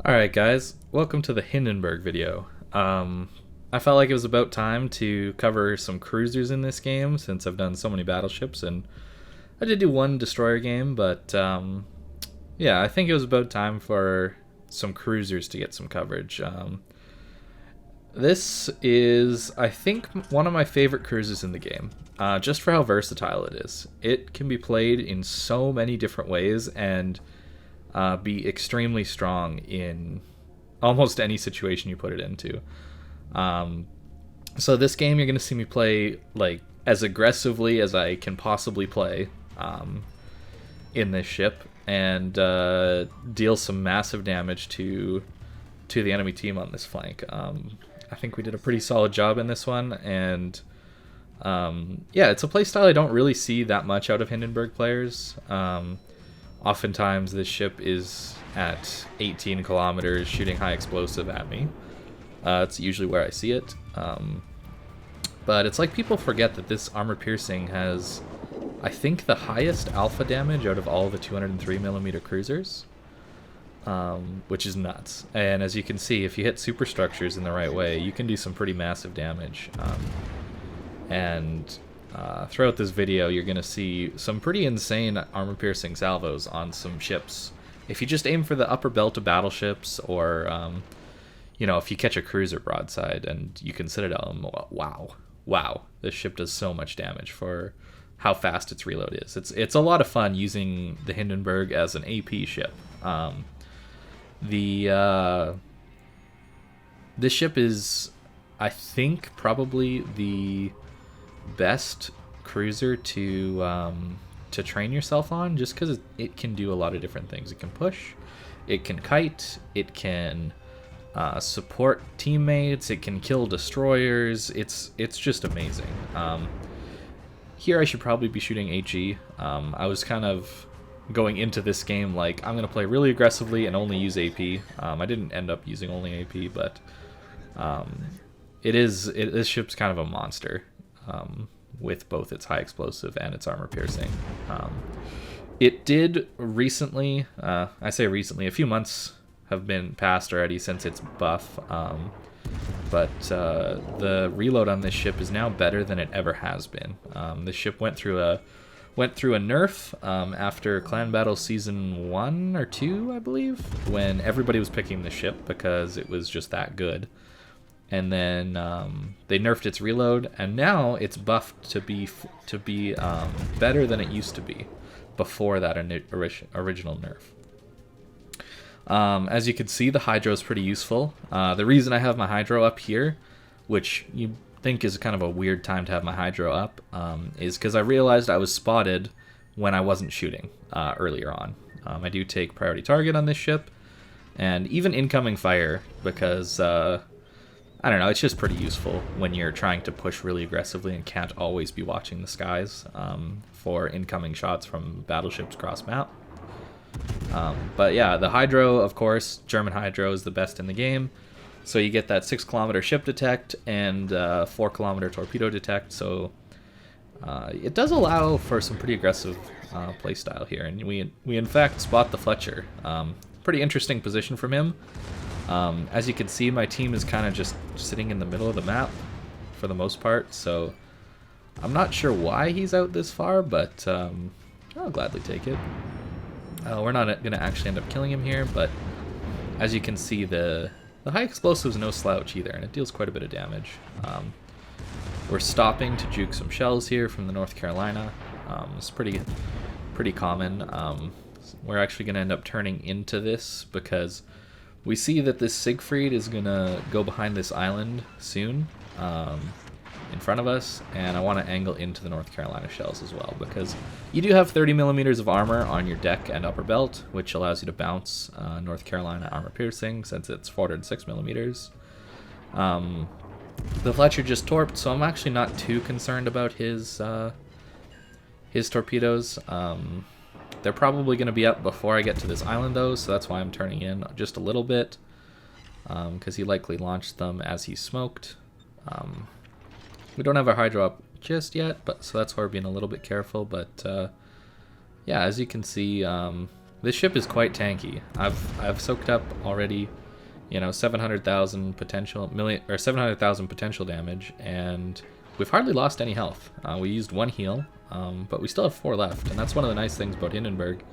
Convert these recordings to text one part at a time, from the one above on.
Alright guys, welcome to the Hindenburg video. I felt like it was about time to cover some cruisers in this game since I've done so many battleships, and I did do one destroyer game, but yeah, I think it was about time for some cruisers to get some coverage. This is, I think, one of my favorite cruisers in the game, just for how versatile it is. It can be played in so many different ways and be extremely strong in almost any situation you put it into. So this game, you're going to see me play like as aggressively as I can possibly play in this ship, and deal some massive damage to the enemy team on this flank. I think we did a pretty solid job in this one, and yeah, it's a playstyle I don't really see that much out of Hindenburg players. Oftentimes this ship is at 18 kilometers shooting high explosive at me. It's usually where I see it. But it's like people forget that this armor piercing has, I think, the highest alpha damage out of all the 203mm cruisers, which is nuts. And as you can see, if you hit superstructures in the right way, you can do some pretty massive damage. Throughout this video, you're going to see some pretty insane armor-piercing salvos on some ships. If you just aim for the upper belt of battleships, or, you know, if you catch a cruiser broadside and you can citadel them, wow, this ship does so much damage for how fast its reload is. It's a lot of fun using the Hindenburg as an AP ship. This ship is, I think, probably the best cruiser to train yourself on, just because it can do a lot of different things. It can push, it can kite, it can support teammates, it can kill destroyers. It's just amazing. Here I should probably be shooting HE. I was kind of going into this game like, I'm going to play really aggressively and only use AP. I didn't end up using only AP, but this ship's kind of a monster. With both its high explosive and its armor piercing. It did recently, I say recently, a few months have been passed already since its buff, but the reload on this ship is now better than it ever has been. This ship went through a nerf after Clan Battle Season 1 or 2, I believe, when everybody was picking the ship because it was just that good. And then they nerfed its reload, and now it's buffed to be better than it used to be before that original nerf. As you can see, the hydro is pretty useful. The reason I have my hydro up here, which you think is kind of a weird time to have my hydro up, is because I realized I was spotted when I wasn't shooting earlier on. I do take priority target on this ship, and even incoming fire, because I don't know, it's just pretty useful when you're trying to push really aggressively and can't always be watching the skies for incoming shots from battleships cross map. But yeah, the hydro, of course, German hydro is the best in the game. So you get that 6-kilometer ship detect and 4-kilometer torpedo detect. So it does allow for some pretty aggressive playstyle here. And we in fact spot the Fletcher. Pretty interesting position from him. As you can see, my team is kind of just sitting in the middle of the map for the most part, so I'm not sure why he's out this far, but I'll gladly take it. We're not going to actually end up killing him here, but as you can see, the high explosive is no slouch either, and it deals quite a bit of damage. We're stopping to juke some shells here from the North Carolina. It's pretty common. We're actually going to end up turning into this because we see that this Siegfried is going to go behind this island soon in front of us, and I want to angle into the North Carolina shells as well, because you do have 30mm of armor on your deck and upper belt, which allows you to bounce North Carolina armor piercing since it's 406mm. The Fletcher just torped, so I'm actually not too concerned about his torpedoes. They're probably going to be up before I get to this island, though, so that's why I'm turning in just a little bit, because he likely launched them as he smoked. We don't have our hydro up just yet, but so that's why we're being a little bit careful. But yeah, as you can see, this ship is quite tanky. I've soaked up already, you know, 700,000 potential million or 700,000 potential damage, and we've hardly lost any health. We used 1 heal, but we still have 4 left, and that's one of the nice things about Hindenburg,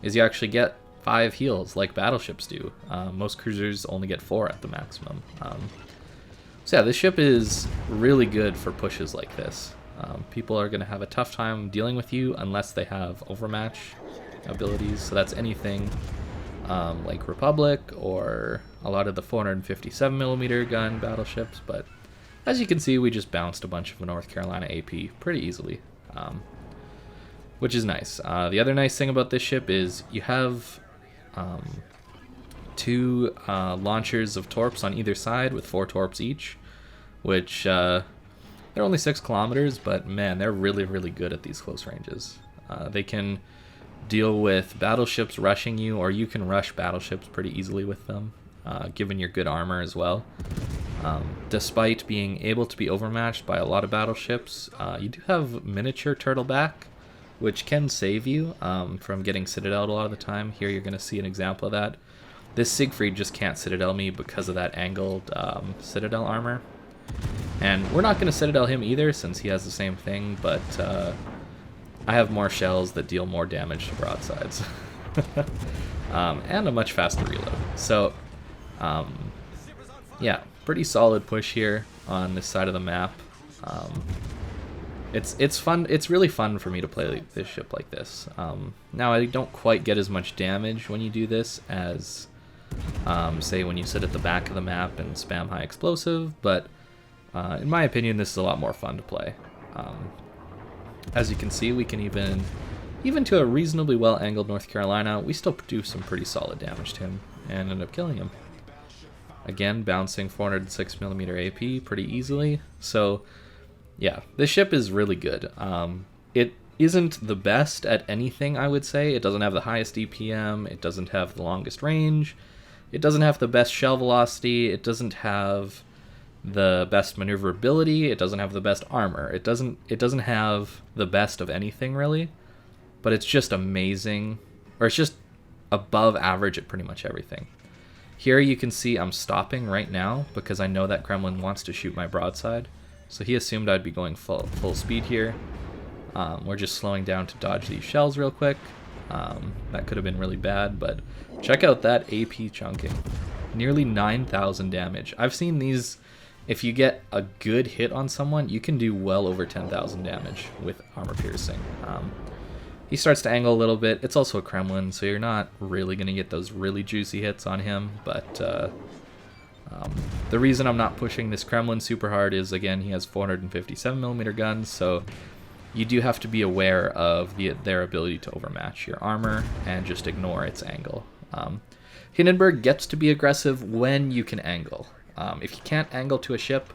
is you actually get 5 heals like battleships do. Most cruisers only get 4 at the maximum. So yeah, this ship is really good for pushes like this. People are going to have a tough time dealing with you unless they have overmatch abilities. So that's anything like Republic or a lot of the 457mm gun battleships. But as you can see, we just bounced a bunch of North Carolina AP pretty easily, which is nice. The other nice thing about this ship is you have 2 launchers of torps on either side with 4 torps each, which they're only 6 kilometers, but man, they're really, really good at these close ranges. They can deal with battleships rushing you, or you can rush battleships pretty easily with them, given your good armor as well. Despite being able to be overmatched by a lot of battleships, you do have miniature turtleback, which can save you from getting citadeled a lot of the time. Here you're going to see an example of that. This Siegfried just can't citadel me because of that angled citadel armor. And we're not going to citadel him either, since he has the same thing, but I have more shells that deal more damage to broadsides. And a much faster reload. So, yeah, pretty solid push here on this side of the map. It's fun. It's really fun for me to play this ship like this. Now, I don't quite get as much damage when you do this as, say, when you sit at the back of the map and spam high explosive, but in my opinion, this is a lot more fun to play. As you can see, we can even to a reasonably well-angled North Carolina, we still do some pretty solid damage to him and end up killing him. Again, bouncing 406mm AP pretty easily. So, yeah, this ship is really good. It isn't the best at anything, I would say. It doesn't have the highest DPM. It doesn't have the longest range. It doesn't have the best shell velocity. It doesn't have the best maneuverability. It doesn't have the best armor. It doesn't have the best of anything, really. But it's just amazing, or it's just above average at pretty much everything. Here you can see I'm stopping right now because I know that Kremlin wants to shoot my broadside. So he assumed I'd be going full speed here. We're just slowing down to dodge these shells real quick. That could have been really bad, but check out that AP chunking. Nearly 9,000 damage. I've seen these, if you get a good hit on someone, you can do well over 10,000 damage with armor piercing. He starts to angle a little bit. It's also a Kremlin, so you're not really going to get those really juicy hits on him, but the reason I'm not pushing this Kremlin super hard is, again, he has 457mm guns, so you do have to be aware of their ability to overmatch your armor and just ignore its angle. Hindenburg gets to be aggressive when you can angle. If you can't angle to a ship,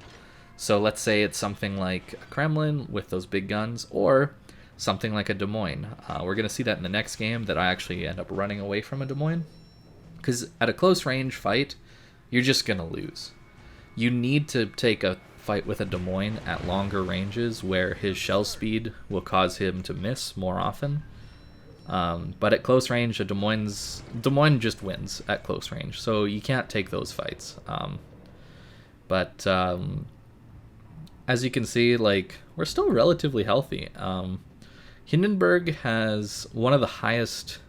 so let's say it's something like a Kremlin with those big guns, or something like a Des Moines. We're going to see that in the next game, that I actually end up running away from a Des Moines. Because at a close range fight, you're just going to lose. You need to take a fight with a Des Moines at longer ranges where his shell speed will cause him to miss more often. But at close range, Des Moines just wins at close range, so you can't take those fights. But as you can see, like, we're still relatively healthy. Hindenburg has one of the highest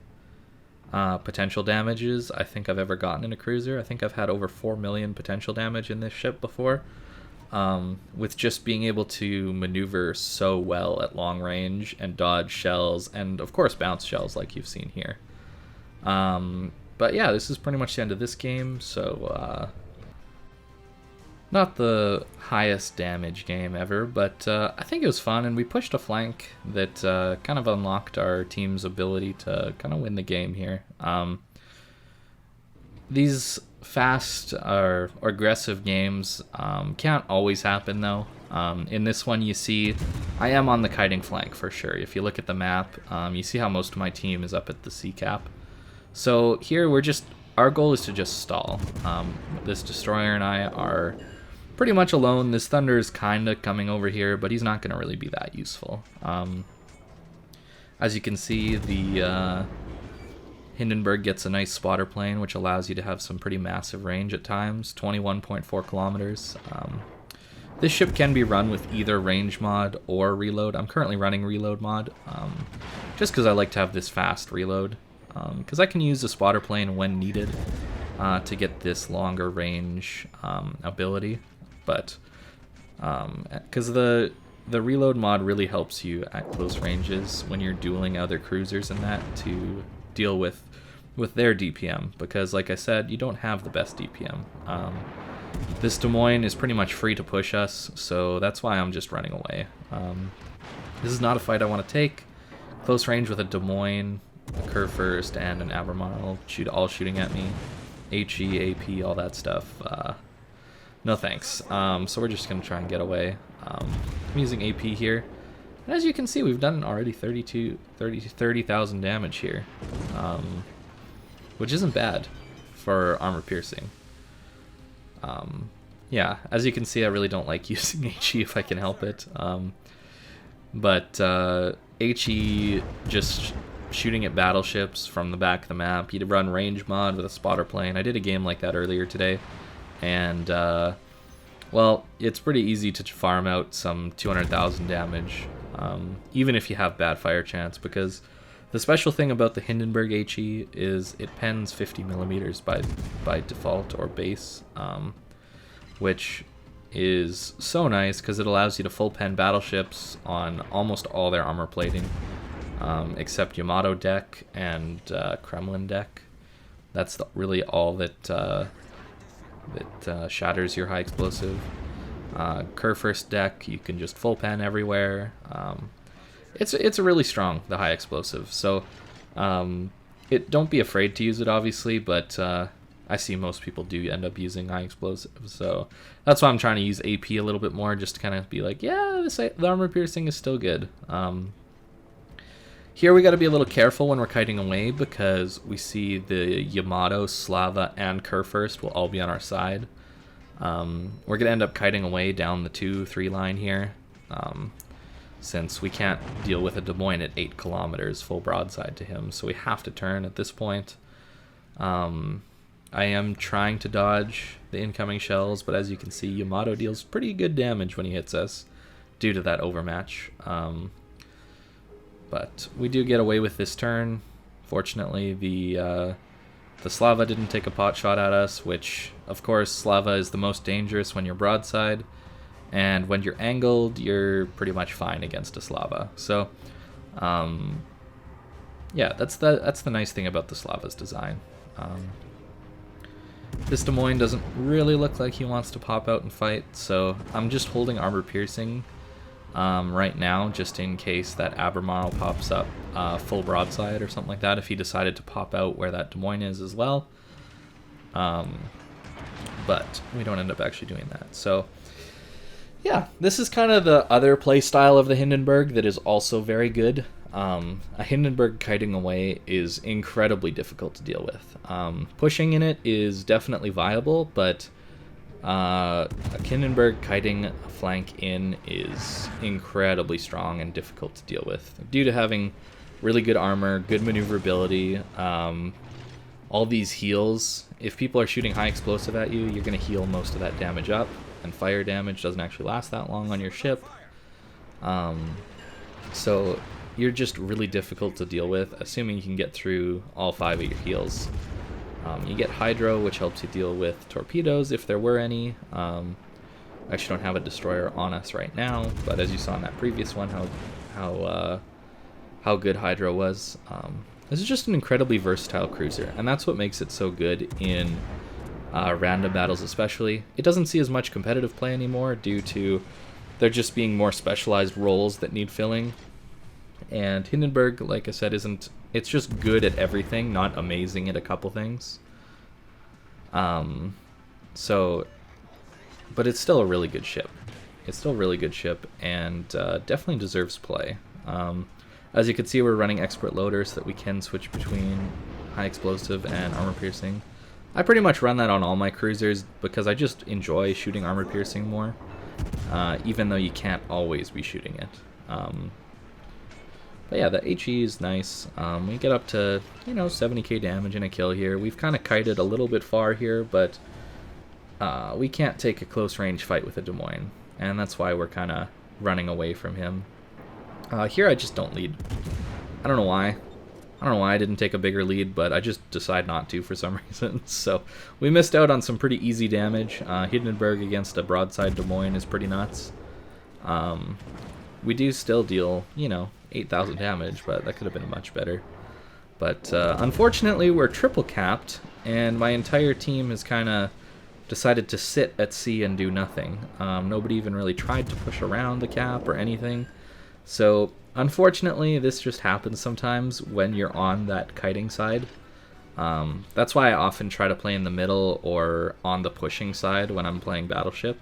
potential damages I think I've ever gotten in a cruiser. I think I've had over 4 million potential damage in this ship before, with just being able to maneuver so well at long range and dodge shells and, of course, bounce shells like you've seen here. But yeah, this is pretty much the end of this game, so not the highest damage game ever, but I think it was fun, and we pushed a flank that kind of unlocked our team's ability to kind of win the game here. These fast or aggressive games can't always happen, though. In this one, you see I am on the kiting flank for sure. If you look at the map, you see how most of my team is up at the C cap. So here our goal is to just stall. This destroyer and I are pretty much alone. This Thunder is kind of coming over here, but he's not going to really be that useful. As you can see, the Hindenburg gets a nice spotter plane, which allows you to have some pretty massive range at times, 21.4 kilometers. This ship can be run with either range mod or reload. I'm currently running reload mod, just because I like to have this fast reload, because I can use the spotter plane when needed to get this longer range ability, but because the reload mod really helps you at close ranges when you're dueling other cruisers and that to deal with their DPM, because like I said, you don't have the best DPM. This Des Moines is pretty much free to push us, so that's why I'm just running away. This is not a fight I want to take. Close range with a Des Moines, a Curve First, and an Albemarle all shooting at me. HE, AP, all that stuff. No thanks. So we're just going to try and get away. I'm using AP here. And as you can see, we've done already 30,000 damage here, which isn't bad for armor piercing. Yeah, as you can see, I really don't like using HE if I can help it. But HE, just shooting at battleships from the back of the map. You'd run range mod with a spotter plane. I did a game like that earlier today, and well, it's pretty easy to farm out some 200,000 damage, even if you have bad fire chance, because the special thing about the Hindenburg HE is it pens 50 millimeters by default or base, which is so nice because it allows you to full pen battleships on almost all their armor plating, except Yamato deck and Kremlin deck. That's really all that shatters your high explosive. Curve First deck, you can just full pen everywhere. It's really strong, the high explosive. So don't be afraid to use it, obviously, but I see most people do end up using high explosive. So that's why I'm trying to use AP a little bit more, just to kind of be like, yeah, the armor piercing is still good. Here we got to be a little careful when we're kiting away, because we see the Yamato, Slava, and Curve First will all be on our side. We're going to end up kiting away down the 2-3 line here, since we can't deal with a Des Moines at 8 kilometers full broadside to him, so we have to turn at this point. I am trying to dodge the incoming shells, but as you can see, Yamato deals pretty good damage when he hits us due to that overmatch. But we do get away with this turn. Fortunately, the Slava didn't take a pot shot at us, which, of course, Slava is the most dangerous when you're broadside, and when you're angled, you're pretty much fine against a Slava. So, yeah, that's the nice thing about the Slava's design. This Des Moines doesn't really look like he wants to pop out and fight, so I'm just holding armor piercing right now, just in case that Albemarle pops up full broadside or something like that, if he decided to pop out where that Des Moines is as well. But we don't end up actually doing that. So yeah, this is kind of the other play style of the Hindenburg that is also very good. A Hindenburg kiting away is incredibly difficult to deal with. Pushing in it is definitely viable, but a Hindenburg kiting a flank in is incredibly strong and difficult to deal with due to having really good armor, good maneuverability, all these heals. If people are shooting high explosive at you, you're going to heal most of that damage up, and fire damage doesn't actually last that long on your ship. So you're just really difficult to deal with, assuming you can get through all 5 of your heals. You get Hydro, which helps you deal with torpedoes if there were any. I actually don't have a destroyer on us right now, but as you saw in that previous one, how good Hydro was. This is just an incredibly versatile cruiser, and that's what makes it so good in random battles especially. It doesn't see as much competitive play anymore due to there just being more specialized roles that need filling. And Hindenburg, like I said, it's just good at everything, not amazing at a couple things. But it's still a really good ship. It's still a really good ship, and definitely deserves play. As you can see, we're running expert loader so that we can switch between high explosive and armor piercing. I pretty much run that on all my cruisers because I just enjoy shooting armor piercing more, even though you can't always be shooting it. But yeah, the HE is nice. We get up to, 70k damage in a kill here. We've kind of kited a little bit far here, but we can't take a close range fight with a Des Moines, and that's why we're kind of running away from him. Here I just don't lead. I don't know why. I don't know why I didn't take a bigger lead, but I just decide not to for some reason. So we missed out on some pretty easy damage. Hindenburg against a broadside Des Moines is pretty nuts. We do still deal, 8,000 damage, but that could have been much better. But unfortunately, we're triple capped, and my entire team has kind of decided to sit at sea and do nothing. Nobody even really tried to push around the cap or anything. So unfortunately, this just happens sometimes when you're on that kiting side. That's why I often try to play in the middle or on the pushing side when I'm playing Battleship.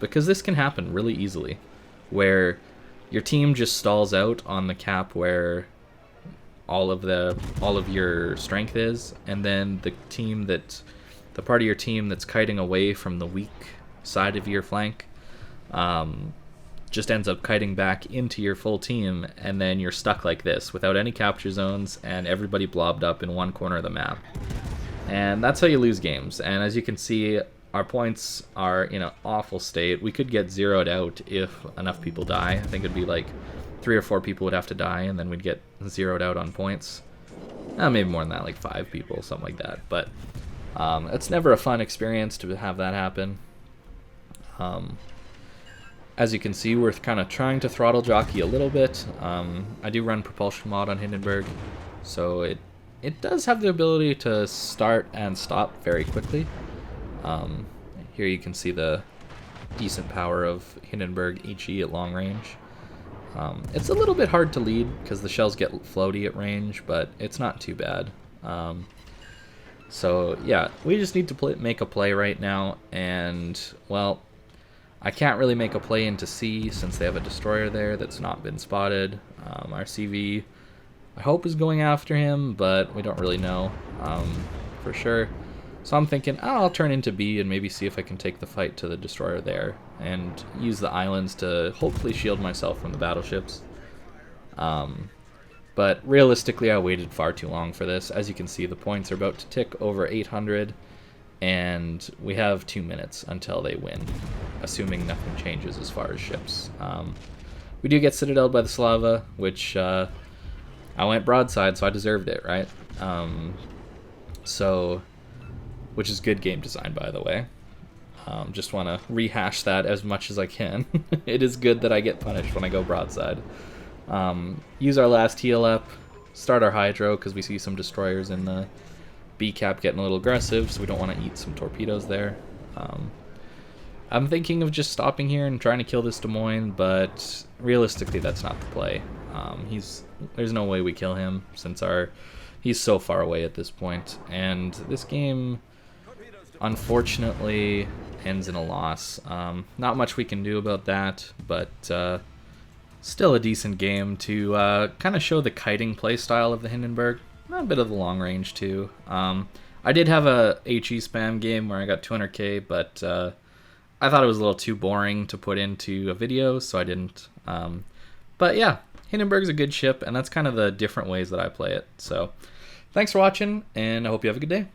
Because this can happen really easily, where your team just stalls out on the cap where all of your strength is, and then the part of your team that's kiting away from the weak side of your flank just ends up kiting back into your full team, and then you're stuck like this without any capture zones and everybody blobbed up in one corner of the map. And that's how you lose games. And as you can see, our points are in an awful state. We could get zeroed out if enough people die. I think it'd be like 3 or 4 people would have to die, and then we'd get zeroed out on points. Maybe more than that, like 5 people, something like that. But it's never a fun experience to have that happen. As you can see, we're kind of trying to throttle jockey a little bit. I do run propulsion mod on Hindenburg, so it does have the ability to start and stop very quickly. Here you can see the decent power of Hindenburg HE at long range. It's a little bit hard to lead because the shells get floaty at range, but it's not too bad. So yeah, we just need to make a play right now, and well, I can't really make a play into sea since they have a destroyer there that's not been spotted. Our CV, I hope, is going after him, but we don't really know for sure. So I'm thinking, I'll turn into B and maybe see if I can take the fight to the destroyer there and use the islands to hopefully shield myself from the battleships. But realistically, I waited far too long for this. As you can see, the points are about to tick over 800, and we have 2 minutes until they win, assuming nothing changes as far as ships. We do get citadeled by the Slava, which I went broadside, so I deserved it, right? Which is good game design, by the way. Just want to rehash that as much as I can. It is good that I get punished when I go broadside. Use our last heal up, start our hydro, because we see some destroyers in the B cap getting a little aggressive, so we don't want to eat some torpedoes there. I'm thinking of just stopping here and trying to kill this Des Moines, but realistically that's not the play. There's no way we kill him since he's so far away at this point, and this game unfortunately ends in a loss. Not much we can do about that, but still a decent game to kind of show the kiting playstyle of the Hindenburg. A bit of the long range too. I did have a HE spam game where I got 200k, but I thought it was a little too boring to put into a video, so I didn't. But yeah, Hindenburg's a good ship, and that's kind of the different ways that I play it. So thanks for watching, and I hope you have a good day.